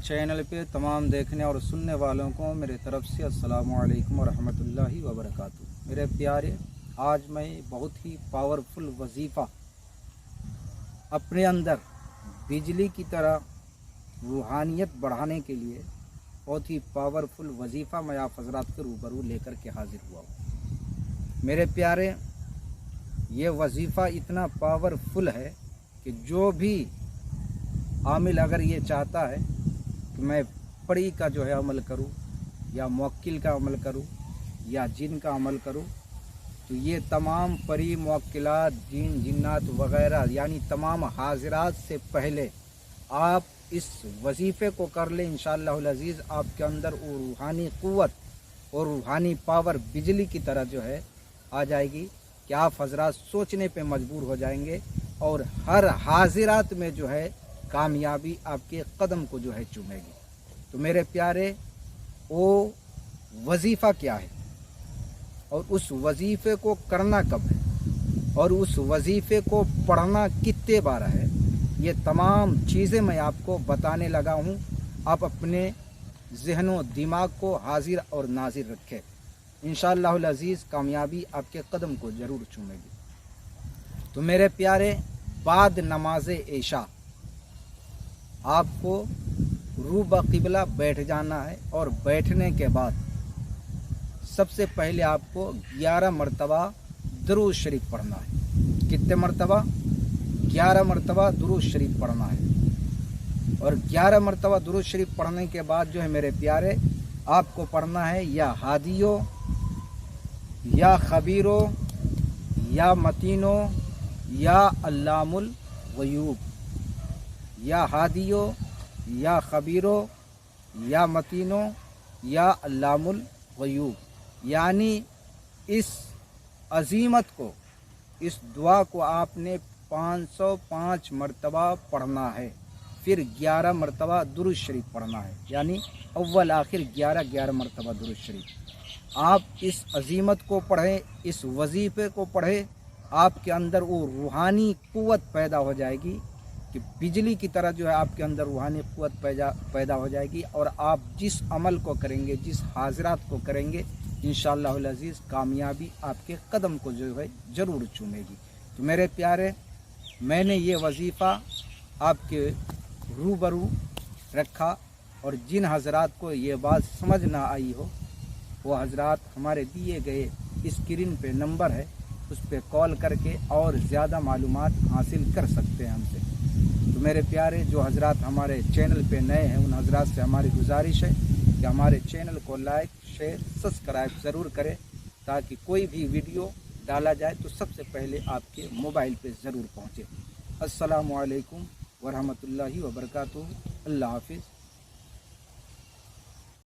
Channel पे तमाम देखने और सुनने वालों को मेरे तरफ से अस्सलामु अलैकुम वरहमतुल्लाहि वबरकातुहू। मेरे प्यारे, आज मैं बहुत ही पावरफुल वजीफ़ा अपने अंदर बिजली की तरह रूहानियत बढ़ाने के लिए बहुत ही पावरफुल वजीफ़ा मैं आप हज़रात के रूबरू लेकर के हाज़िर हुआ हूँ। मेरे प्यारे, ये वजीफ़ा इतना पावरफुल है कि जो भी आमिल अगर ये चाहता है कि मैं परी का जो है अमल करूं, या मुवक्किल का अमल करूं, या जिन का अमल करूं, तो ये तमाम परी मुवक्किलात जिन जिन्नात वग़ैरह यानी तमाम हाजिरात से पहले आप इस वजीफ़े को कर लें। इंशाअल्लाहुल अज़ीज़ आपके अंदर वो रूहानी क़ुव्वत और रूहानी पावर बिजली की तरह जो है आ जाएगी कि आप हज़रात सोचने पे मजबूर हो जाएंगे और हर हाजिरात में जो है कामयाबी आपके कदम को जो है चूमेगी। तो मेरे प्यारे, वो वजीफ़ा क्या है और उस वजीफ़े को करना कब है और उस वजीफ़े को पढ़ना कितने बार है, ये तमाम चीज़ें मैं आपको बताने लगा हूँ। आप अपने ज़हन दिमाग को हाजिर और नाजिर रखें। इंशाअल्लाहुल अज़ीज़ कामयाबी आपके कदम को ज़रूर चूमेगी। तो मेरे प्यारे, बाद नमाज इशा आपको रूब क़िबला बैठ जाना है और बैठने के बाद सबसे पहले आपको 11 मरतबा दुरूद शरीफ पढ़ना है। कितने मरतबा? 11 मरतबा दुरूद शरीफ पढ़ना है। और 11 मरतबा दुरूद शरीफ पढ़ने के बाद जो है मेरे प्यारे, आपको पढ़ना है या हादियो, या खबीरो, या मतीनो, या अल्लामुल ग़यूब। या हादियो, या खबीरो, या मतीनो, या अल्लामुल ग़यूब। यानी इस अज़ीमत को, इस दुआ को आपने 505 मरतबा पढ़ना है। फिर 11 मरतबा दुरूद शरीफ पढ़ना है, यानी अव्वल आखिर 11 मरतबा दुरूद शरीफ। आप इस अज़ीमत को पढ़ें, इस वजीफ़े को पढ़ें, आपके अंदर वो रूहानी क़ुव्वत पैदा हो जाएगी कि बिजली की तरह जो है आपके अंदर रूहानी क़ुव्वत पैदा हो जाएगी। और आप जिस अमल को करेंगे, जिस हाजिरात को करेंगे, इंशाअल्लाहुल अज़ीज़ कामयाबी आपके कदम को जो है ज़रूर चूमेगी। तो मेरे प्यारे, मैंने ये वजीफ़ा आपके रूबरू रखा, और जिन हज़रात को ये बात समझ ना आई हो वो हज़रात हमारे दिए गए स्क्रीन पे नंबर है, उस पर कॉल करके और ज़्यादा मालूमात हासिल कर सकते हैं हमसे। तो मेरे प्यारे, जो हज़रात हमारे चैनल पे नए हैं उन हज़रात से हमारी गुजारिश है कि हमारे चैनल को लाइक, शेयर, सब्सक्राइब ज़रूर करें, ताकि कोई भी वीडियो डाला जाए तो सबसे पहले आपके मोबाइल पे ज़रूर पहुँचे। अस्सलामु अलैकुम वरहमतुल्लाहि वबरकातुहू। अल्लाह हाफ़िज़।